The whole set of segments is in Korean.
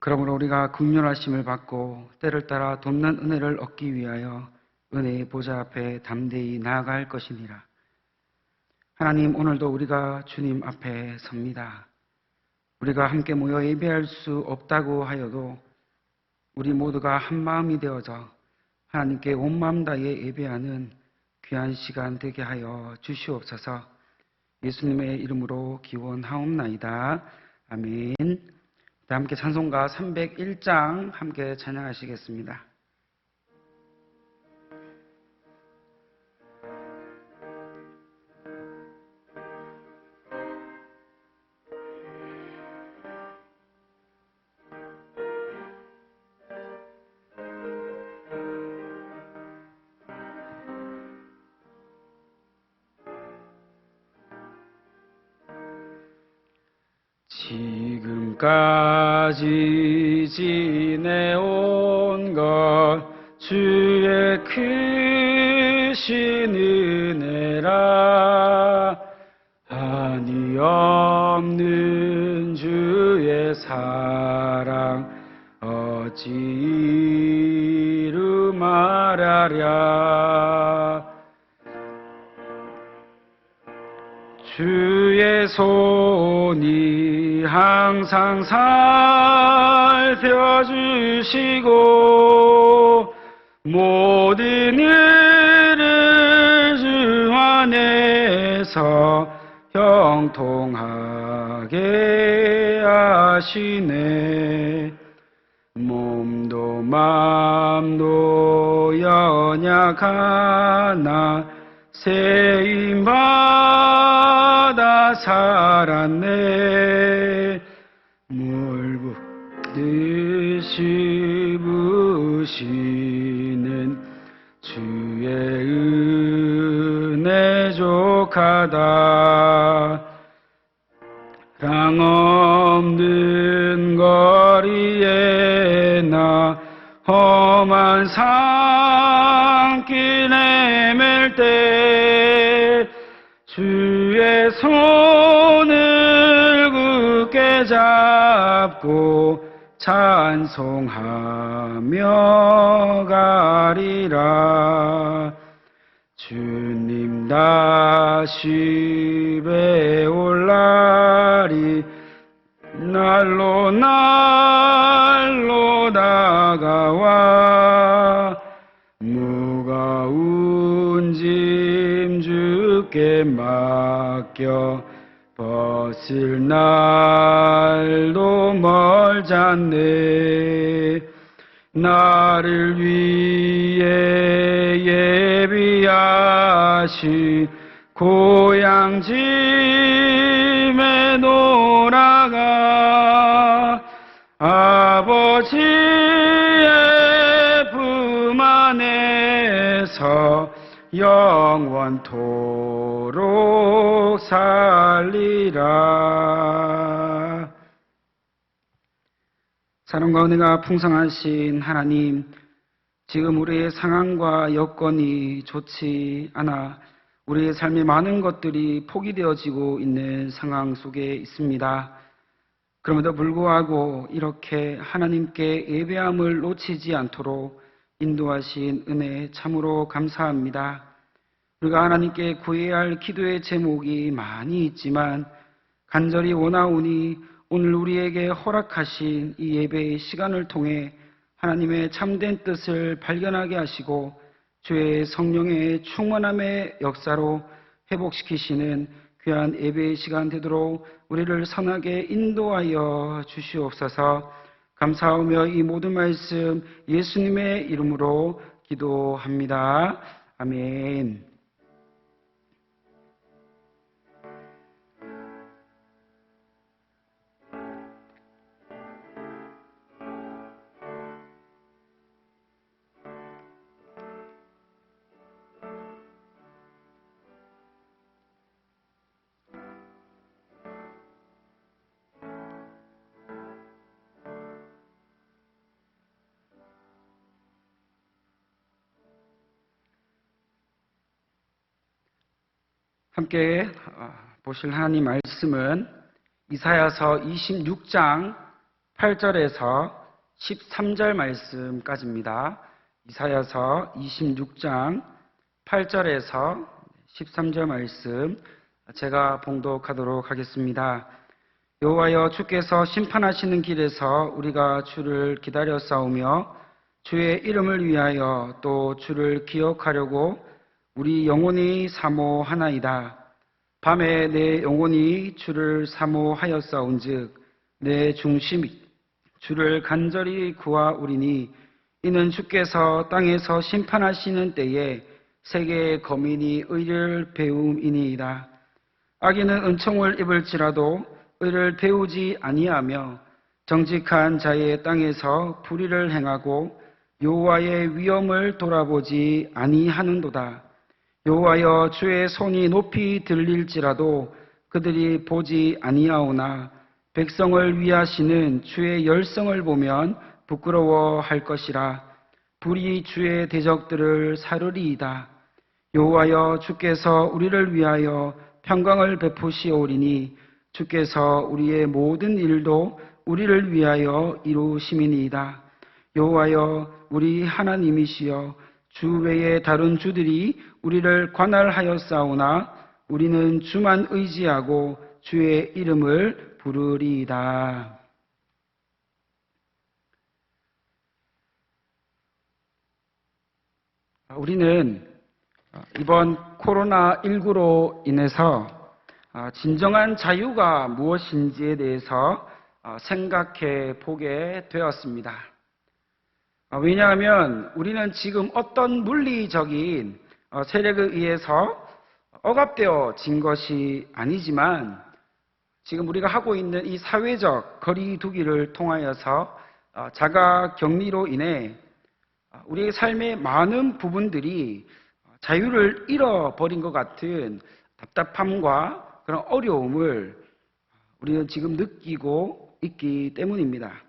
그러므로 우리가 긍휼하심을 받고 때를 따라 돕는 은혜를 얻기 위하여 은혜의 보좌 앞에 담대히 나아갈 것이니라. 하나님, 오늘도 우리가 주님 앞에 섭니다. 우리가 함께 모여 예배할 수 없다고 하여도 우리 모두가 한 마음이 되어져 하나님께 온 마음 다해 예배하는 귀한 시간 되게 하여 주시옵소서. 예수님의 이름으로 기원하옵나이다. 아멘. 함께 찬송가 301장 함께 찬양하시겠습니다. 지금까지 지내온 것 주의 크신 은혜라. 한이 없는 주의 사랑 어찌 이루 말하랴. 주의 손이 항상 살펴주시고 모든 일을 주 안에서 형통하게 하시네. 몸도 마음도 연약하나 세임받아 살았네. 물 붓듯이 부으시는 주의 은혜 족하다. 랑 없는 거리에 나 험한 산길 헤맬 때 주의 손을 굳게 잡고 찬송하며 가리라. 주님 다시 배올 날이 날로 날로 다가와 무거운 짐 주께 맡겨 벗을 날도 멀잖네. 나를 위해 예비하신 고향 짐에 돌아가 아버지의 품 안에서 영원토록 살리라. 사랑과 은혜가 풍성하신 하나님, 지금 우리의 상황과 여건이 좋지 않아 우리의 삶의 많은 것들이 포기되어지고 있는 상황 속에 있습니다. 그럼에도 불구하고 이렇게 하나님께 예배함을 놓치지 않도록 인도하신 은혜 참으로 감사합니다. 우리가 하나님께 구해야 할 기도의 제목이 많이 있지만 간절히 원하오니 오늘 우리에게 허락하신 이 예배의 시간을 통해 하나님의 참된 뜻을 발견하게 하시고 주의 성령의 충만함의 역사로 회복시키시는 귀한 예배의 시간 되도록 우리를 선하게 인도하여 주시옵소서. 감사하며 이 모든 말씀 예수님의 이름으로 기도합니다. 아멘. 함께 보실 하나님 말씀은 이사야서 26장 8절에서 13절 말씀까지입니다. 이사야서 26장 8절에서 13절 말씀 제가 봉독하도록 하겠습니다. 여호와여, 주께서 심판하시는 길에서 우리가 주를 기다려 싸우며 주의 이름을 위하여 또 주를 기억하려고 우리 영혼이 사모하나이다. 밤에 내 영혼이 주를 사모하였사온즉 내 중심이 주를 간절히 구하오리니 이는 주께서 땅에서 심판하시는 때에 세계의 거민이 의를 배움이니이다. 악인은 은총을 입을지라도 의를 배우지 아니하며 정직한 자의 땅에서 불의를 행하고 여호와의 위엄을 돌아보지 아니하는도다. 여호와여, 주의 손이 높이 들릴지라도 그들이 보지 아니하오나 백성을 위하시는 주의 열성을 보면 부끄러워할 것이라. 불이 주의 대적들을 사르리이다. 여호와여, 주께서 우리를 위하여 평강을 베푸시오리니 주께서 우리의 모든 일도 우리를 위하여 이루심이니이다. 여호와여, 우리 하나님이시여, 주 외에 다른 주들이 우리를 관할하였사오나 우리는 주만 의지하고 주의 이름을 부르리이다. 우리는 이번 코로나19로 인해서 진정한 자유가 무엇인지에 대해서 생각해 보게 되었습니다. 왜냐하면 우리는 지금 어떤 물리적인 세력에 의해서 억압되어진 것이 아니지만 지금 우리가 하고 있는 이 사회적 거리 두기를 통하여서 자가 격리로 인해 우리의 삶의 많은 부분들이 자유를 잃어버린 것 같은 답답함과 그런 어려움을 우리는 지금 느끼고 있기 때문입니다.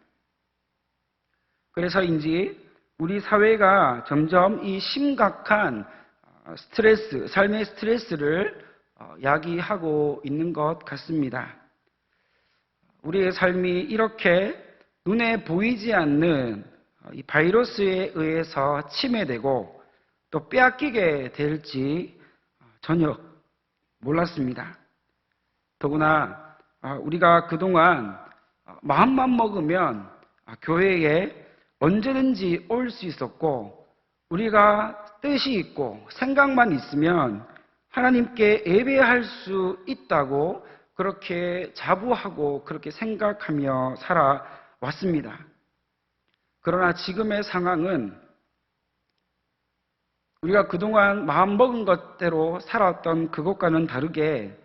그래서인지 우리 사회가 점점 이 심각한 스트레스, 삶의 스트레스를 야기하고 있는 것 같습니다. 우리의 삶이 이렇게 눈에 보이지 않는 이 바이러스에 의해서 침해되고 또 빼앗기게 될지 전혀 몰랐습니다. 더구나 우리가 그동안 마음만 먹으면 교회에 언제든지 올 수 있었고 우리가 뜻이 있고 생각만 있으면 하나님께 예배할 수 있다고 그렇게 자부하고 그렇게 생각하며 살아왔습니다. 그러나 지금의 상황은 우리가 그동안 마음먹은 것대로 살았던 그것과는 다르게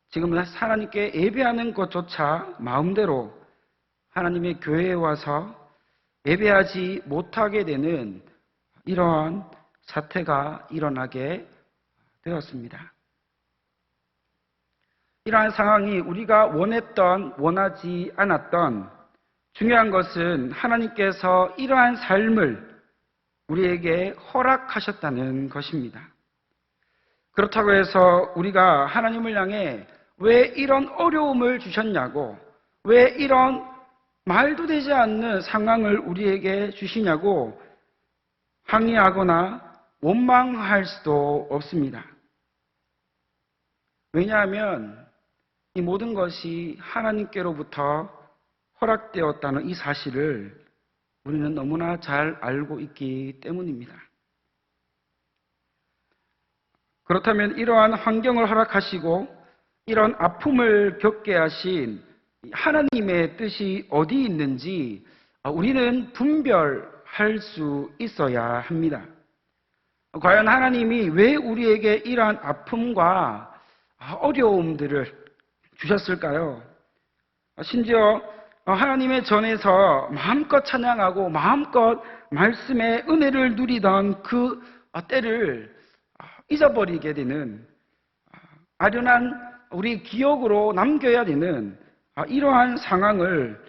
지금은 하나님께 예배하는 것조차 마음대로 하나님의 교회에 와서 예배하지 못하게 되는 이러한 사태가 일어나게 되었습니다. 이러한 상황이 우리가 원하지 않았던 중요한 것은 하나님께서 이러한 삶을 우리에게 허락하셨다는 것입니다. 그렇다고 해서 우리가 하나님을 향해 왜 이런 어려움을 주셨냐고, 왜 이런 말도 되지 않는 상황을 우리에게 주시냐고 항의하거나 원망할 수도 없습니다. 왜냐하면 이 모든 것이 하나님께로부터 허락되었다는 이 사실을 우리는 너무나 잘 알고 있기 때문입니다. 그렇다면 이러한 환경을 허락하시고 이런 아픔을 겪게 하신 하나님의 뜻이 어디 있는지 우리는 분별할 수 있어야 합니다. 과연 하나님이 왜 우리에게 이러한 아픔과 어려움들을 주셨을까요? 심지어 하나님의 전에서 마음껏 찬양하고 마음껏 말씀의 은혜를 누리던 그 때를 잊어버리게 되는 아련한 우리 기억으로 남겨야 되는 이러한 상황을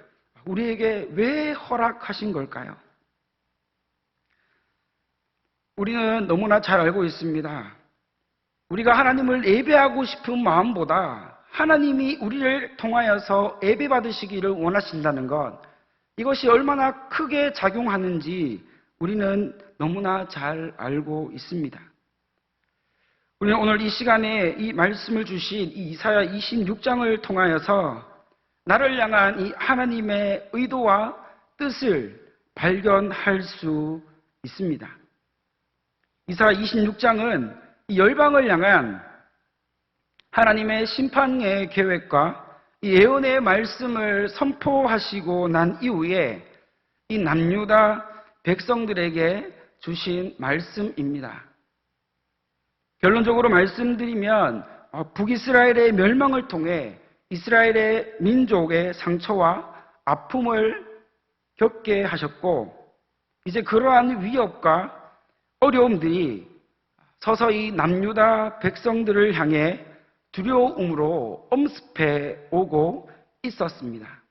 우리에게 왜 허락하신 걸까요? 우리는 너무나 잘 알고 있습니다. 우리가 하나님을 예배하고 싶은 마음보다 하나님이 우리를 통하여서 예배받으시기를 원하신다는 것, 이것이 얼마나 크게 작용하는지 우리는 너무나 잘 알고 있습니다. 우리는 오늘 이 시간에 이 말씀을 주신 이 이사야 26장을 통하여서 나를 향한 이 하나님의 의도와 뜻을 발견할 수 있습니다. 이사야 26장은 이 열방을 향한 하나님의 심판의 계획과 이 예언의 말씀을 선포하시고 난 이후에 이 남유다 백성들에게 주신 말씀입니다. 결론적으로 말씀드리면 북이스라엘의 멸망을 통해 이스라엘의 민족의 상처와 아픔을 겪게 하셨고, 이제 그러한 위협과 어려움들이 서서히 남유다 백성들을 향해 두려움으로 엄습해 오고 있었습니다.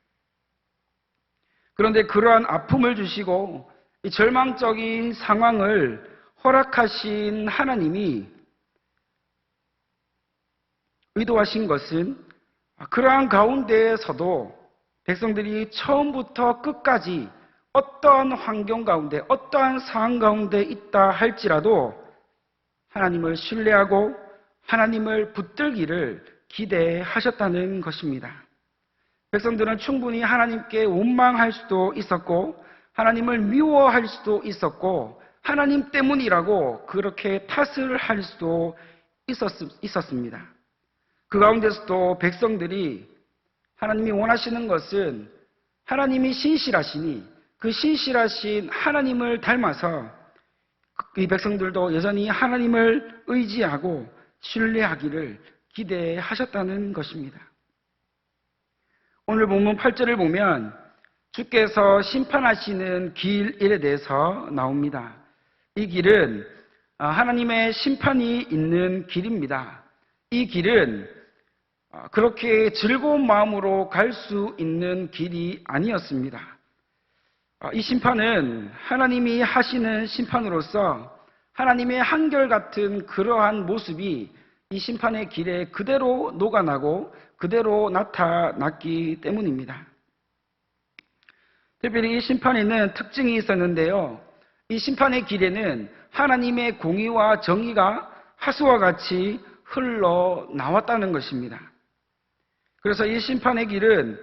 그런데 그러한 아픔을 주시고 이 절망적인 상황을 허락하신 하나님이 의도하신 것은 그러한 가운데에서도 백성들이 처음부터 끝까지 어떠한 환경 가운데, 어떠한 상황 가운데 있다 할지라도 하나님을 신뢰하고 하나님을 붙들기를 기대하셨다는 것입니다. 백성들은 충분히 하나님께 원망할 수도 있었고, 하나님을 미워할 수도 있었고, 하나님 때문이라고 그렇게 탓을 할 수도 있었습니다. 그 가운데서도 백성들이 하나님이 원하시는 것은 하나님이 신실하시니 그 신실하신 하나님을 닮아서 이 백성들도 여전히 하나님을 의지하고 신뢰하기를 기대하셨다는 것입니다. 오늘 본문 8절을 보면 주께서 심판하시는 길에 대해서 나옵니다. 이 길은 하나님의 심판이 있는 길입니다. 이 길은 그렇게 즐거운 마음으로 갈 수 있는 길이 아니었습니다. 이 심판은 하나님이 하시는 심판으로서 하나님의 한결같은 그러한 모습이 이 심판의 길에 그대로 녹아나고 그대로 나타났기 때문입니다. 특별히 이 심판에는 특징이 있었는데요. 이 심판의 길에는 하나님의 공의와 정의가 하수와 같이 흘러나왔다는 것입니다. 그래서 이 심판의 길은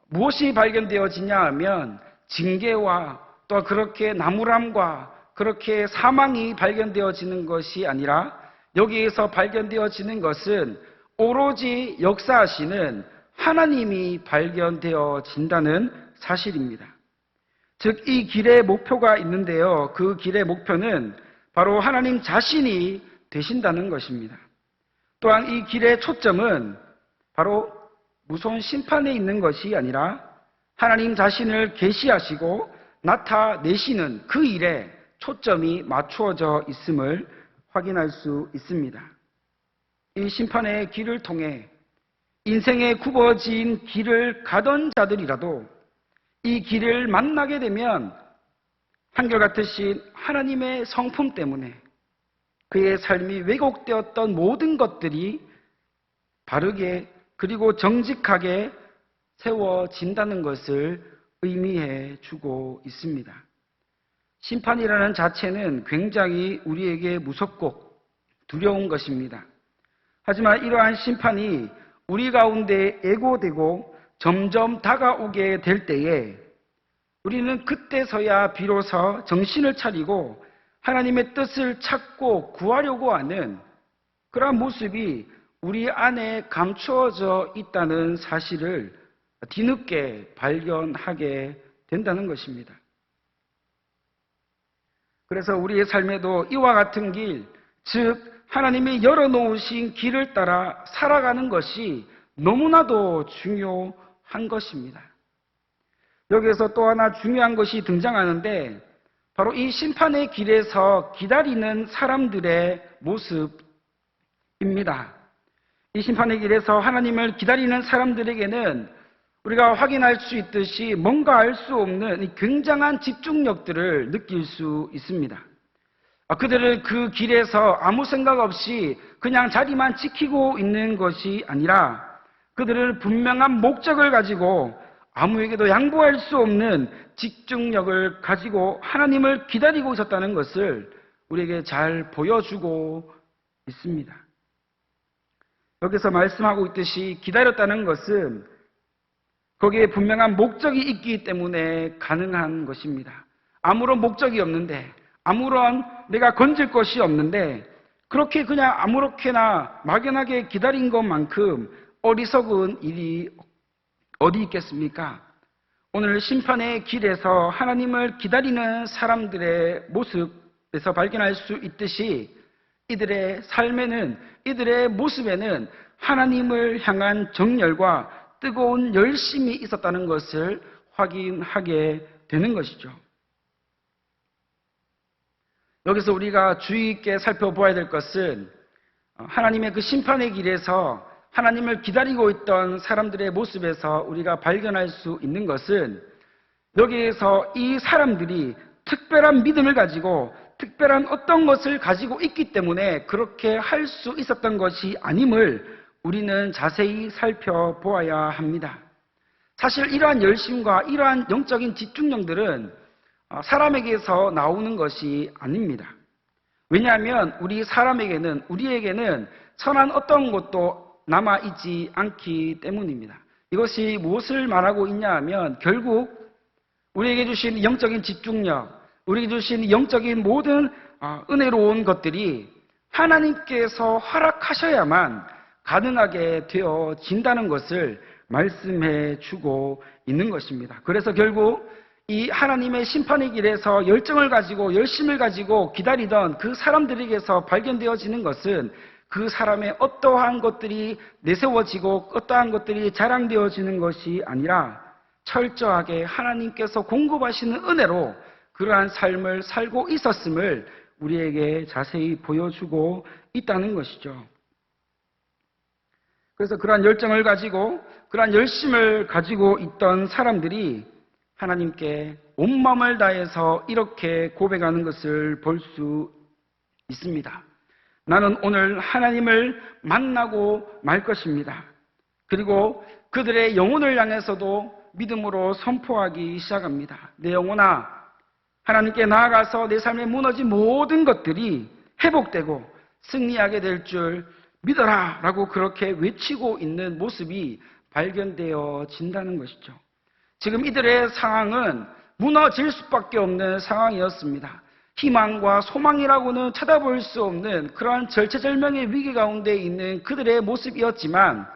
무엇이 발견되어지냐 하면 징계와 또 그렇게 나무람과 그렇게 사망이 발견되어지는 것이 아니라 여기에서 발견되어지는 것은 오로지 역사하시는 하나님이 발견되어진다는 사실입니다. 즉, 이 길의 목표가 있는데요. 그 길의 목표는 바로 하나님 자신이 되신다는 것입니다. 또한 이 길의 초점은 바로 무서운 심판에 있는 것이 아니라 하나님 자신을 계시하시고 나타내시는 그 일에 초점이 맞추어져 있음을 확인할 수 있습니다. 이 심판의 길을 통해 인생에 굽어진 길을 가던 자들이라도 이 길을 만나게 되면 한결같으신 하나님의 성품 때문에 그의 삶이 왜곡되었던 모든 것들이 바르게 그리고 정직하게 세워진다는 것을 의미해 주고 있습니다. 심판이라는 자체는 굉장히 우리에게 무섭고 두려운 것입니다. 하지만 이러한 심판이 우리 가운데 애고되고 점점 다가오게 될 때에 우리는 그때서야 비로소 정신을 차리고 하나님의 뜻을 찾고 구하려고 하는 그러한 모습이 우리 안에 감추어져 있다는 사실을 뒤늦게 발견하게 된다는 것입니다. 그래서 우리의 삶에도 이와 같은 길, 즉 하나님이 열어놓으신 길을 따라 살아가는 것이 너무나도 중요한 것입니다. 여기에서 또 하나 중요한 것이 등장하는데 바로 이 심판의 길에서 기다리는 사람들의 모습입니다. 이 심판의 길에서 하나님을 기다리는 사람들에게는 우리가 확인할 수 있듯이 뭔가 알 수 없는 굉장한 집중력들을 느낄 수 있습니다. 그들은 그 길에서 아무 생각 없이 그냥 자리만 지키고 있는 것이 아니라 그들은 분명한 목적을 가지고 아무에게도 양보할 수 없는 집중력을 가지고 하나님을 기다리고 있었다는 것을 우리에게 잘 보여주고 있습니다. 여기서 말씀하고 있듯이 기다렸다는 것은 거기에 분명한 목적이 있기 때문에 가능한 것입니다. 아무런 목적이 없는데, 아무런 내가 건질 것이 없는데 그렇게 그냥 아무렇게나 막연하게 기다린 것만큼 어리석은 일이 어디 있겠습니까? 오늘 심판의 길에서 하나님을 기다리는 사람들의 모습에서 발견할 수 있듯이 이들의 삶에는, 이들의 모습에는 하나님을 향한 정열과 뜨거운 열심이 있었다는 것을 확인하게 되는 것이죠. 여기서 우리가 주의 있게 살펴보아야 될 것은 하나님의 그 심판의 길에서 하나님을 기다리고 있던 사람들의 모습에서 우리가 발견할 수 있는 것은 여기에서 이 사람들이 특별한 믿음을 가지고 특별한 어떤 것을 가지고 있기 때문에 그렇게 할 수 있었던 것이 아님을 우리는 자세히 살펴보아야 합니다. 사실 이러한 열심과 이러한 영적인 집중력들은 사람에게서 나오는 것이 아닙니다. 왜냐하면 우리에게는 선한 어떤 것도 남아있지 않기 때문입니다. 이것이 무엇을 말하고 있냐 하면 결국 우리에게 주신 영적인 집중력, 우리에게 주신 영적인 모든 은혜로운 것들이 하나님께서 허락하셔야만 가능하게 되어진다는 것을 말씀해 주고 있는 것입니다. 그래서 결국 이 하나님의 심판의 길에서 열정을 가지고 열심을 가지고 기다리던 그 사람들에게서 발견되어지는 것은 그 사람의 어떠한 것들이 내세워지고 어떠한 것들이 자랑되어지는 것이 아니라 철저하게 하나님께서 공급하시는 은혜로 그러한 삶을 살고 있었음을 우리에게 자세히 보여주고 있다는 것이죠. 그래서 그러한 열정을 가지고 그러한 열심을 가지고 있던 사람들이 하나님께 온 마음을 다해서 이렇게 고백하는 것을 볼 수 있습니다. 나는 오늘 하나님을 만나고 말 것입니다. 그리고 그들의 영혼을 향해서도 믿음으로 선포하기 시작합니다. 내 영혼아, 하나님께 나아가서 내 삶에 무너진 모든 것들이 회복되고 승리하게 될 줄 믿어라 라고 그렇게 외치고 있는 모습이 발견되어진다는 것이죠. 지금 이들의 상황은 무너질 수밖에 없는 상황이었습니다. 희망과 소망이라고는 찾아볼 수 없는 그러한 절체절명의 위기 가운데 있는 그들의 모습이었지만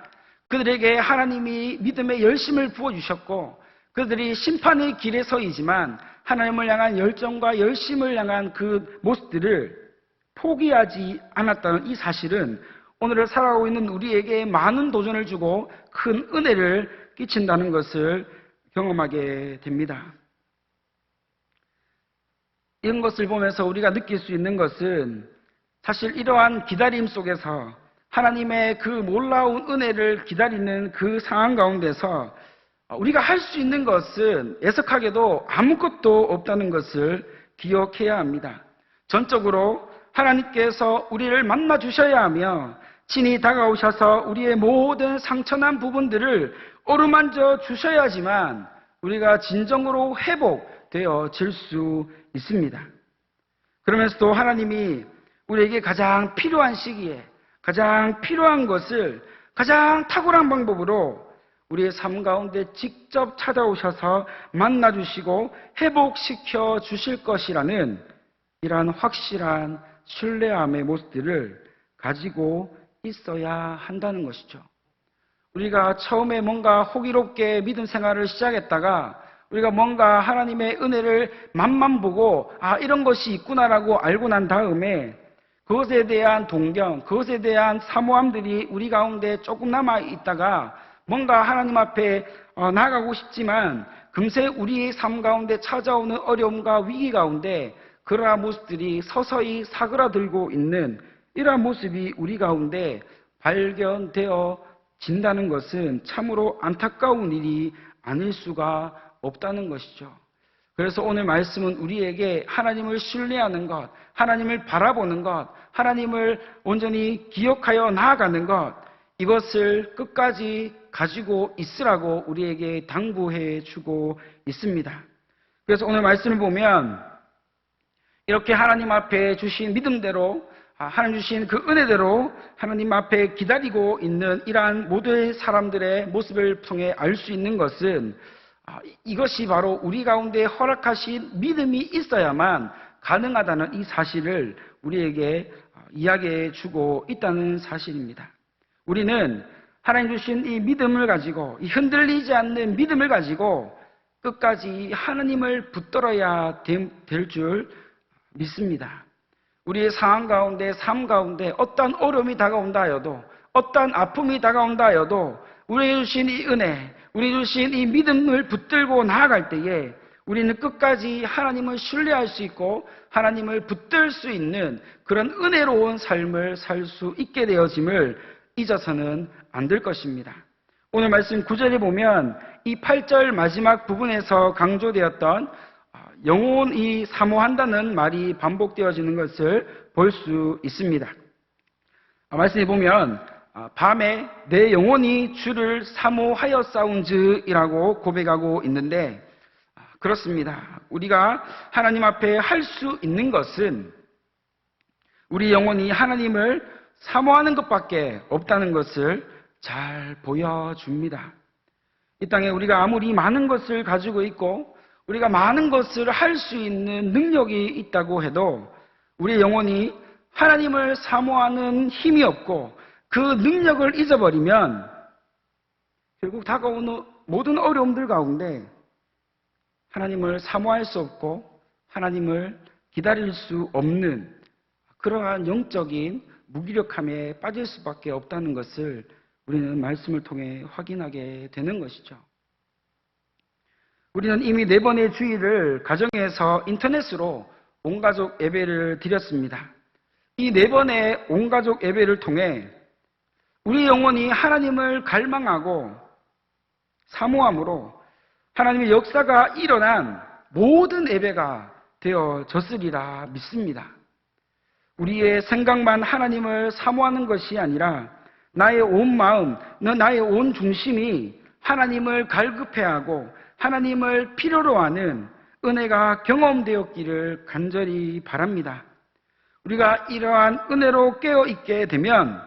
그들에게 하나님이 믿음의 열심을 부어주셨고 그들이 심판의 길에 서이지만 하나님을 향한 열정과 열심을 향한 그 모습들을 포기하지 않았다는 이 사실은 오늘을 살아가고 있는 우리에게 많은 도전을 주고 큰 은혜를 끼친다는 것을 경험하게 됩니다. 이런 것을 보면서 우리가 느낄 수 있는 것은 사실 이러한 기다림 속에서 하나님의 그 놀라운 은혜를 기다리는 그 상황 가운데서 우리가 할 수 있는 것은 애석하게도 아무것도 없다는 것을 기억해야 합니다. 전적으로 하나님께서 우리를 만나 주셔야 하며 친히 다가오셔서 우리의 모든 상처난 부분들을 어루만져 주셔야지만 우리가 진정으로 회복되어질 수 있습니다. 그러면서도 하나님이 우리에게 가장 필요한 시기에 가장 필요한 것을 가장 탁월한 방법으로 우리의 삶 가운데 직접 찾아오셔서 만나주시고 회복시켜 주실 것이라는 이러한 확실한 신뢰함의 모습들을 가지고 있어야 한다는 것이죠. 우리가 처음에 뭔가 호기롭게 믿음 생활을 시작했다가 우리가 뭔가 하나님의 은혜를 맛만 보고 이런 것이 있구나라고 알고 난 다음에 그것에 대한 동경, 그것에 대한 사모함들이 우리 가운데 조금 남아있다가 뭔가 하나님 앞에 나아가고 싶지만 금세 우리의 삶 가운데 찾아오는 어려움과 위기 가운데 그러한 모습들이 서서히 사그라들고 있는 이러한 모습이 우리 가운데 발견되어진다는 것은 참으로 안타까운 일이 아닐 수가 없다는 것이죠. 그래서 오늘 말씀은 우리에게 하나님을 신뢰하는 것, 하나님을 바라보는 것, 하나님을 온전히 기억하여 나아가는 것, 이것을 끝까지 가지고 있으라고 우리에게 당부해 주고 있습니다. 그래서 오늘 말씀을 보면 이렇게 하나님 앞에 주신 믿음대로, 하나님 주신 그 은혜대로 하나님 앞에 기다리고 있는 이러한 모든 사람들의 모습을 통해 알 수 있는 것은 이것이 바로 우리 가운데 허락하신 믿음이 있어야만 가능하다는 이 사실을 우리에게 이야기해 주고 있다는 사실입니다. 우리는 하나님 주신 이 믿음을 가지고, 이 흔들리지 않는 믿음을 가지고 끝까지 하나님을 붙들어야 될 줄 믿습니다. 우리의 상황 가운데, 삶 가운데 어떤 어려움이 다가온다 하여도, 어떤 아픔이 다가온다 하여도 우리에게 주신 이 은혜, 우리 주신 이 믿음을 붙들고 나아갈 때에 우리는 끝까지 하나님을 신뢰할 수 있고 하나님을 붙들 수 있는 그런 은혜로운 삶을 살 수 있게 되어짐을 잊어서는 안 될 것입니다. 오늘 말씀 9절에 보면 이 8절 마지막 부분에서 강조되었던 영혼이 사모한다는 말이 반복되어지는 것을 볼 수 있습니다. 말씀에 보면 밤에 내 영혼이 주를 사모하여 싸운즈이라고 고백하고 있는데, 그렇습니다. 우리가 하나님 앞에 할 수 있는 것은 우리 영혼이 하나님을 사모하는 것밖에 없다는 것을 잘 보여줍니다. 이 땅에 우리가 아무리 많은 것을 가지고 있고 우리가 많은 것을 할 수 있는 능력이 있다고 해도 우리 영혼이 하나님을 사모하는 힘이 없고 그 능력을 잊어버리면 결국 다가오는 모든 어려움들 가운데 하나님을 사모할 수 없고 하나님을 기다릴 수 없는 그러한 영적인 무기력함에 빠질 수밖에 없다는 것을 우리는 말씀을 통해 확인하게 되는 것이죠. 우리는 이미 4번의 주일을 가정에서 인터넷으로 온가족 예배를 드렸습니다. 이 4번의 온가족 예배를 통해 우리 영혼이 하나님을 갈망하고 사모함으로 하나님의 역사가 일어난 모든 예배가 되어졌으리라 믿습니다. 우리의 생각만 하나님을 사모하는 것이 아니라 나의 온 마음, 나의 온 중심이 하나님을 갈급해하고 하나님을 필요로 하는 은혜가 경험되었기를 간절히 바랍니다. 우리가 이러한 은혜로 깨어있게 되면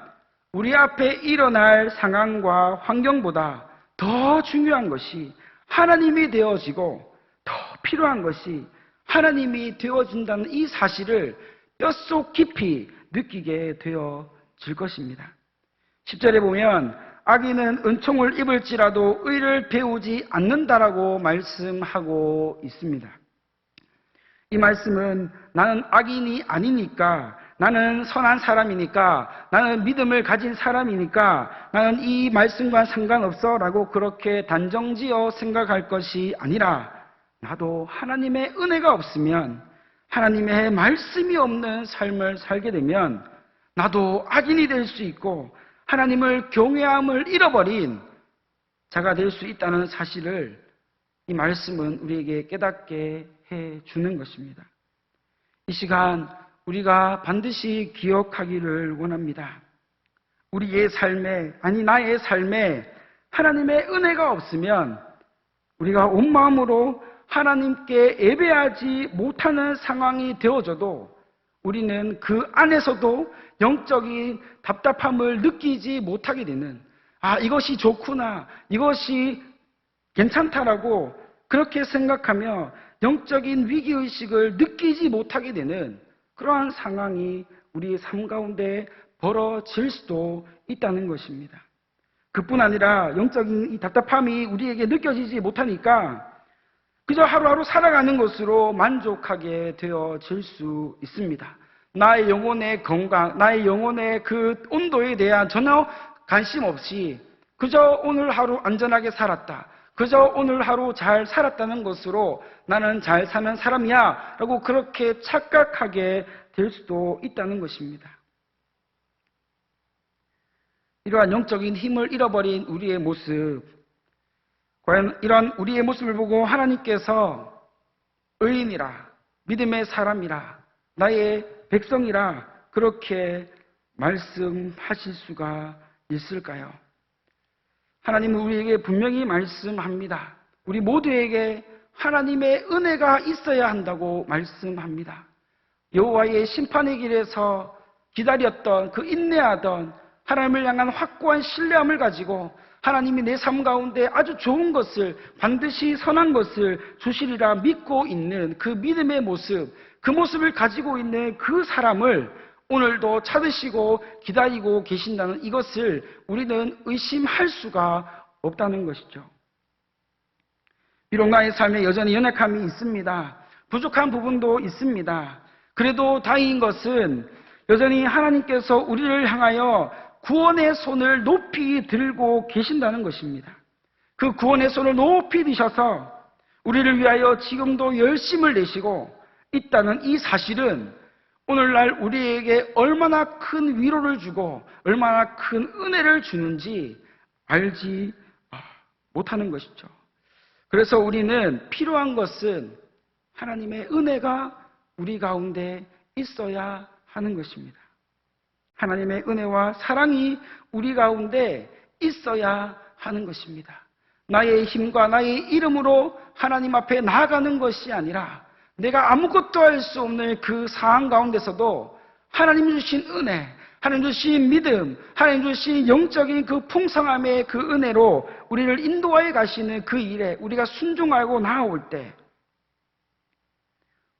우리 앞에 일어날 상황과 환경보다 더 중요한 것이 하나님이 되어지고 더 필요한 것이 하나님이 되어진다는 이 사실을 뼛속 깊이 느끼게 되어질 것입니다. 10절에 보면 악인은 은총을 입을지라도 의를 배우지 않는다라고 말씀하고 있습니다. 이 말씀은 나는 악인이 아니니까, 나는 선한 사람이니까, 나는 믿음을 가진 사람이니까 나는 이 말씀과 상관없어 라고 그렇게 단정지어 생각할 것이 아니라, 나도 하나님의 은혜가 없으면, 하나님의 말씀이 없는 삶을 살게 되면 나도 악인이 될 수 있고 하나님을 경외함을 잃어버린 자가 될 수 있다는 사실을 이 말씀은 우리에게 깨닫게 해주는 것입니다. 이 시간 우리가 반드시 기억하기를 원합니다. 우리의 삶에, 아니 나의 삶에 하나님의 은혜가 없으면 우리가 온 마음으로 하나님께 예배하지 못하는 상황이 되어져도 우리는 그 안에서도 영적인 답답함을 느끼지 못하게 되는, 이것이 좋구나, 이것이 괜찮다라고 그렇게 생각하며 영적인 위기의식을 느끼지 못하게 되는 그러한 상황이 우리의 삶 가운데 벌어질 수도 있다는 것입니다. 그뿐 아니라 영적인 이 답답함이 우리에게 느껴지지 못하니까 그저 하루하루 살아가는 것으로 만족하게 되어질 수 있습니다. 나의 영혼의 건강, 나의 영혼의 그 온도에 대한 전혀 관심 없이 그저 오늘 하루 안전하게 살았다, 그저 오늘 하루 잘 살았다는 것으로 나는 잘 사는 사람이야 라고 그렇게 착각하게 될 수도 있다는 것입니다. 이러한 영적인 힘을 잃어버린 우리의 모습, 과연 이러한 우리의 모습을 보고 하나님께서 의인이라, 믿음의 사람이라, 나의 백성이라 그렇게 말씀하실 수가 있을까요? 하나님은 우리에게 분명히 말씀합니다. 우리 모두에게 하나님의 은혜가 있어야 한다고 말씀합니다. 여호와의 심판의 길에서 기다렸던 그 인내하던 하나님을 향한 확고한 신뢰함을 가지고 하나님이 내 삶 가운데 아주 좋은 것을, 반드시 선한 것을 주시리라 믿고 있는 그 믿음의 모습, 그 모습을 가지고 있는 그 사람을 오늘도 찾으시고 기다리고 계신다는 이것을 우리는 의심할 수가 없다는 것이죠. 비록 나의 삶에 여전히 연약함이 있습니다. 부족한 부분도 있습니다. 그래도 다행인 것은 여전히 하나님께서 우리를 향하여 구원의 손을 높이 들고 계신다는 것입니다. 그 구원의 손을 높이 드셔서 우리를 위하여 지금도 열심을 내시고 있다는 이 사실은 오늘날 우리에게 얼마나 큰 위로를 주고 얼마나 큰 은혜를 주는지 알지 못하는 것이죠. 그래서 우리는 필요한 것은 하나님의 은혜가 우리 가운데 있어야 하는 것입니다. 하나님의 은혜와 사랑이 우리 가운데 있어야 하는 것입니다. 나의 힘과 나의 이름으로 하나님 앞에 나아가는 것이 아니라 내가 아무것도 할 수 없는 그 상황 가운데서도 하나님 주신 은혜, 하나님 주신 믿음, 하나님 주신 영적인 그 풍성함의 그 은혜로 우리를 인도하여 가시는 그 일에 우리가 순종하고 나아올 때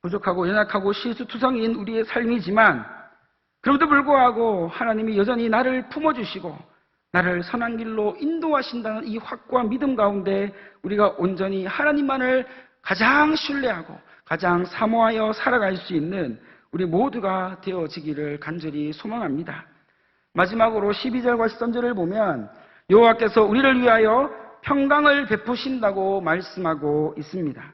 부족하고 연약하고 실수투성이인 우리의 삶이지만 그럼에도 불구하고 하나님이 여전히 나를 품어주시고 나를 선한 길로 인도하신다는 이 확고한 믿음 가운데 우리가 온전히 하나님만을 가장 신뢰하고 가장 사모하여 살아갈 수 있는 우리 모두가 되어지기를 간절히 소망합니다. 마지막으로 12절과 13절을 보면 여호와께서 우리를 위하여 평강을 베푸신다고 말씀하고 있습니다.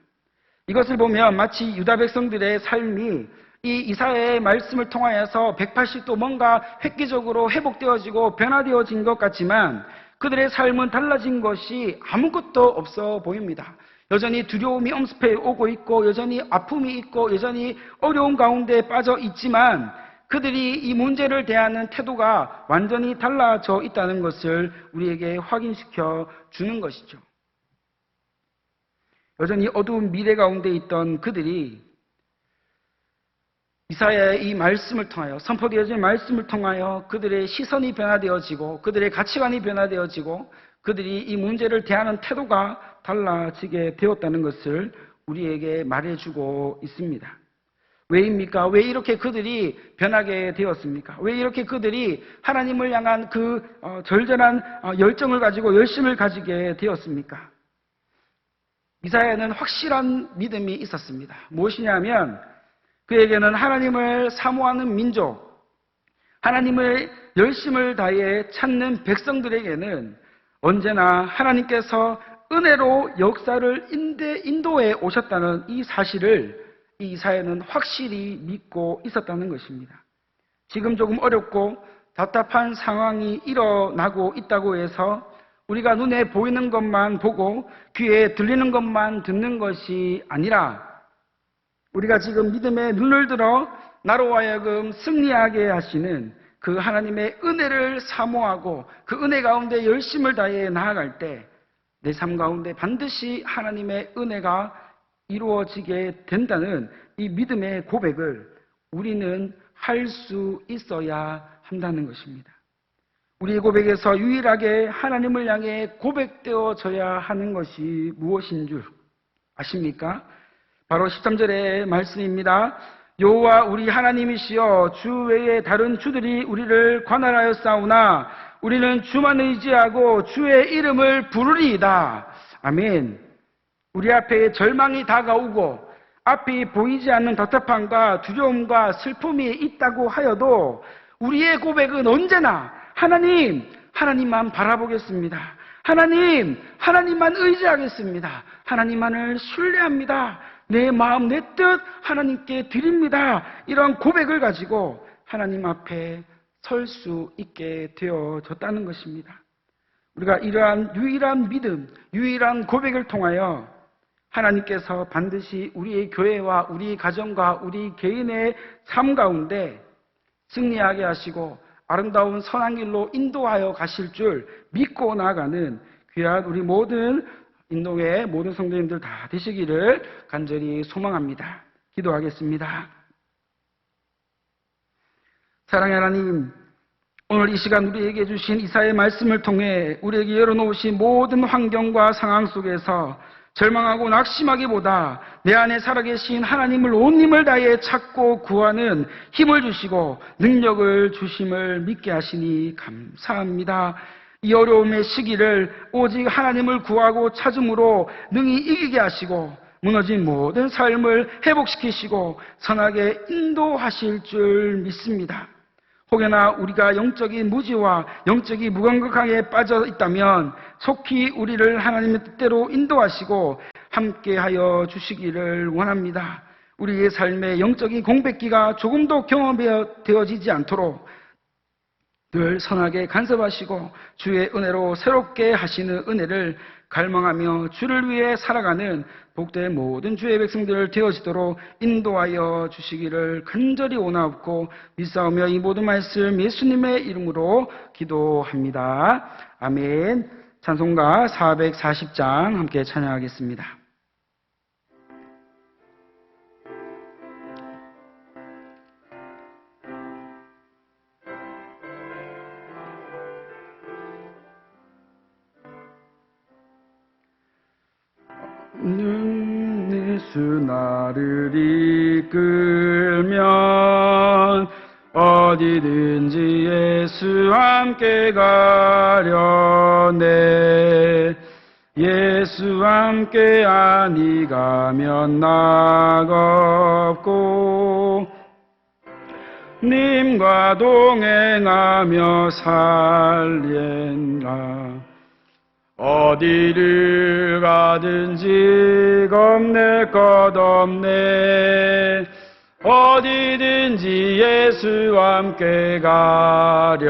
이것을 보면 마치 유다 백성들의 삶이 이 이사야의 말씀을 통하여서 180도 뭔가 획기적으로 회복되어지고 변화되어진 것 같지만 그들의 삶은 달라진 것이 아무것도 없어 보입니다. 여전히 두려움이 엄습해 오고 있고 여전히 아픔이 있고 여전히 어려운 가운데 빠져 있지만 그들이 이 문제를 대하는 태도가 완전히 달라져 있다는 것을 우리에게 확인시켜 주는 것이죠. 여전히 어두운 미래 가운데 있던 그들이 이사야의 이 말씀을 통하여 선포되어진 말씀을 통하여 그들의 시선이 변화되어지고 그들의 가치관이 변화되어지고 그들이 이 문제를 대하는 태도가 달라지게 되었다는 것을 우리에게 말해주고 있습니다. 왜입니까? 왜 이렇게 그들이 변하게 되었습니까? 왜 이렇게 그들이 하나님을 향한 그 절절한 열정을 가지고 열심을 가지게 되었습니까? 이사야는 확실한 믿음이 있었습니다. 무엇이냐면 그에게는 하나님을 사모하는 민족, 하나님의 열심을 다해 찾는 백성들에게는 언제나 하나님께서 은혜로 역사를 인도해 오셨다는 이 사실을 이 이사야는 확실히 믿고 있었다는 것입니다. 지금 조금 어렵고 답답한 상황이 일어나고 있다고 해서 우리가 눈에 보이는 것만 보고 귀에 들리는 것만 듣는 것이 아니라 우리가 지금 믿음의 눈을 들어 나로 하여금 승리하게 하시는 그 하나님의 은혜를 사모하고 그 은혜 가운데 열심을 다해 나아갈 때 내 삶 가운데 반드시 하나님의 은혜가 이루어지게 된다는 이 믿음의 고백을 우리는 할 수 있어야 한다는 것입니다. 우리의 고백에서 유일하게 하나님을 향해 고백되어져야 하는 것이 무엇인 줄 아십니까? 바로 13절의 말씀입니다. 여호와 우리 하나님이시여 주 외에 다른 주들이 우리를 관할하여 싸우나 우리는 주만 의지하고 주의 이름을 부르리이다. 아멘. 우리 앞에 절망이 다가오고 앞이 보이지 않는 답답함과 두려움과 슬픔이 있다고 하여도 우리의 고백은 언제나 하나님만 바라보겠습니다. 하나님만 의지하겠습니다. 하나님만을 신뢰합니다. 내 마음, 내 뜻 하나님께 드립니다. 이런 고백을 가지고 하나님 앞에 설 수 있게 되어졌다는 것입니다. 우리가 이러한 유일한 믿음, 유일한 고백을 통하여 하나님께서 반드시 우리의 교회와 우리 가정과 우리 개인의 삶 가운데 승리하게 하시고 아름다운 선한 길로 인도하여 가실 줄 믿고 나아가는 귀한 우리 모든 인도의 모든 성도님들 다 되시기를 간절히 소망합니다. 기도하겠습니다. 사랑의 하나님, 오늘 이 시간 우리에게 주신 이사의 말씀을 통해 우리에게 열어놓으신 모든 환경과 상황 속에서 절망하고 낙심하기보다 내 안에 살아계신 하나님을 온 힘을 다해 찾고 구하는 힘을 주시고 능력을 주심을 믿게 하시니 감사합니다. 이 어려움의 시기를 오직 하나님을 구하고 찾음으로 능히 이기게 하시고 무너진 모든 삶을 회복시키시고 선하게 인도하실 줄 믿습니다. 혹여나 우리가 영적인 무지와 영적인 무감각함에 빠져 있다면 속히 우리를 하나님의 뜻대로 인도하시고 함께하여 주시기를 원합니다. 우리의 삶의 영적인 공백기가 조금도 경험되어지지 않도록 늘 선하게 간섭하시고 주의 은혜로 새롭게 하시는 은혜를 갈망하며 주를 위해 살아가는 복된 모든 주의 백성들 되어지도록 인도하여 주시기를 간절히 원하옵고 믿사오며 이 모든 말씀 예수님의 이름으로 기도합니다. 아멘. 찬송가 440장 함께 찬양하겠습니다. 예수 나를 이끌면 어디든지 예수와 함께 가려네. 예수와 함께 아니 가면 낙없고 님과 동행하며 살리라. 어디를 가든지 겁낼 것 없네. 어디든지 예수와 함께 가려네.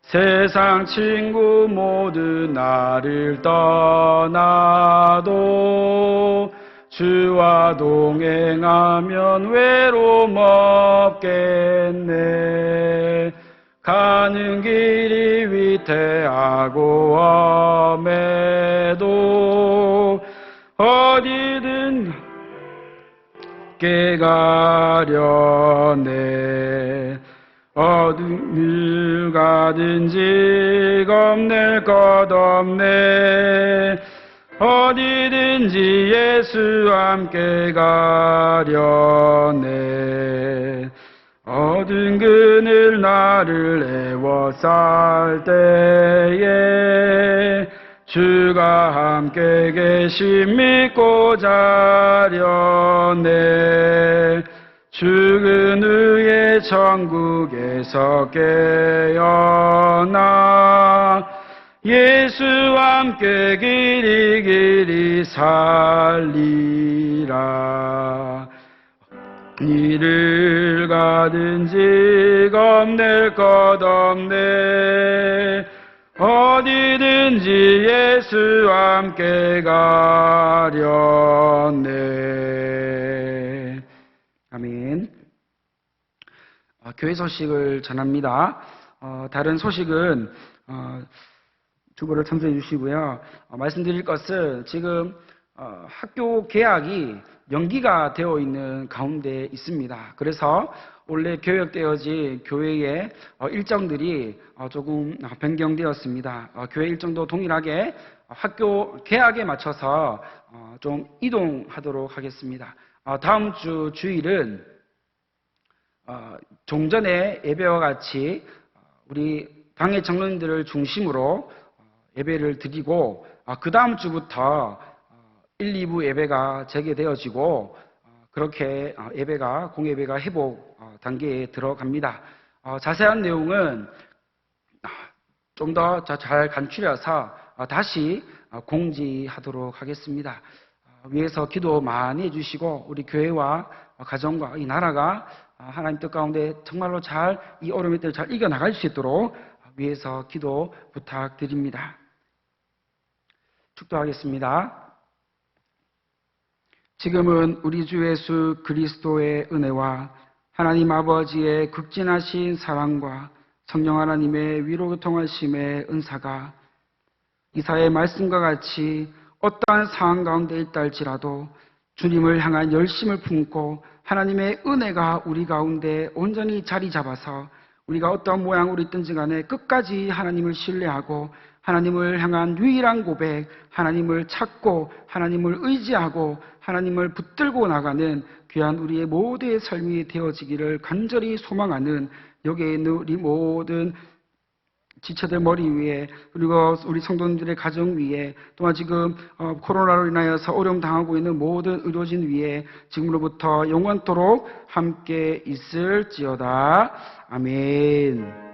세상 친구 모두 나를 떠나도 주와 동행하면 외로움 없겠네. 가는 길이 위태하고 험해도 어디든 함께 가려네. 어디를 가든지 겁낼 것 없네. 어디든지 예수와 함께 가려네. 어두운 그늘 나를 애워쌀 때에 주가 함께 계심 믿고 자려네. 죽은 후에 천국에서 깨어나 예수와 함께 길이 살리라. 이를 가든지 겁낼 것 없네. 어디든지 예수와 함께 가려네. 아멘. 교회 소식을 전합니다. 다른 소식은 주보를 참조해 주시고요. 말씀드릴 것은 지금 학교 개학이 연기가 되어 있는 가운데 있습니다. 그래서 원래 교역되어진 교회의 일정들이 조금 변경되었습니다. 교회 일정도 동일하게 학교 개학에 맞춰서 좀 이동하도록 하겠습니다. 다음 주 주일은 종전의 예배와 같이 우리 당의 장로님들을 중심으로 예배를 드리고 그 다음 주부터 1, 2부 예배가 재개되어지고 그렇게 예배가 공예배가 회복 단계에 들어갑니다. 자세한 내용은 좀 더 잘 간추려서 다시 공지하도록 하겠습니다. 위에서 기도 많이 해주시고 우리 교회와 가정과 이 나라가 하나님 뜻 가운데 정말로 잘 이 어려움의 때를 잘 이겨나갈 수 있도록 위에서 기도 부탁드립니다. 축도하겠습니다. 지금은 우리 주 예수 그리스도의 은혜와 하나님 아버지의 극진하신 사랑과 성령 하나님의 위로 교통하심의 은사가 이사의 말씀과 같이 어떠한 상황 가운데 있다 할지라도 주님을 향한 열심을 품고 하나님의 은혜가 우리 가운데 온전히 자리 잡아서 우리가 어떠한 모양으로 있든지 간에 끝까지 하나님을 신뢰하고 하나님을 향한 유일한 고백, 하나님을 찾고 하나님을 의지하고 하나님을 붙들고 나가는 귀한 우리의 모두의 삶이 되어지기를 간절히 소망하는 여기에 있는 우리 모든 지체들 머리 위에, 그리고 우리 성도님들의 가정 위에, 또한 지금 코로나로 인하여서 어려움 당하고 있는 모든 의료진 위에 지금으로부터 영원토록 함께 있을지어다. 아멘.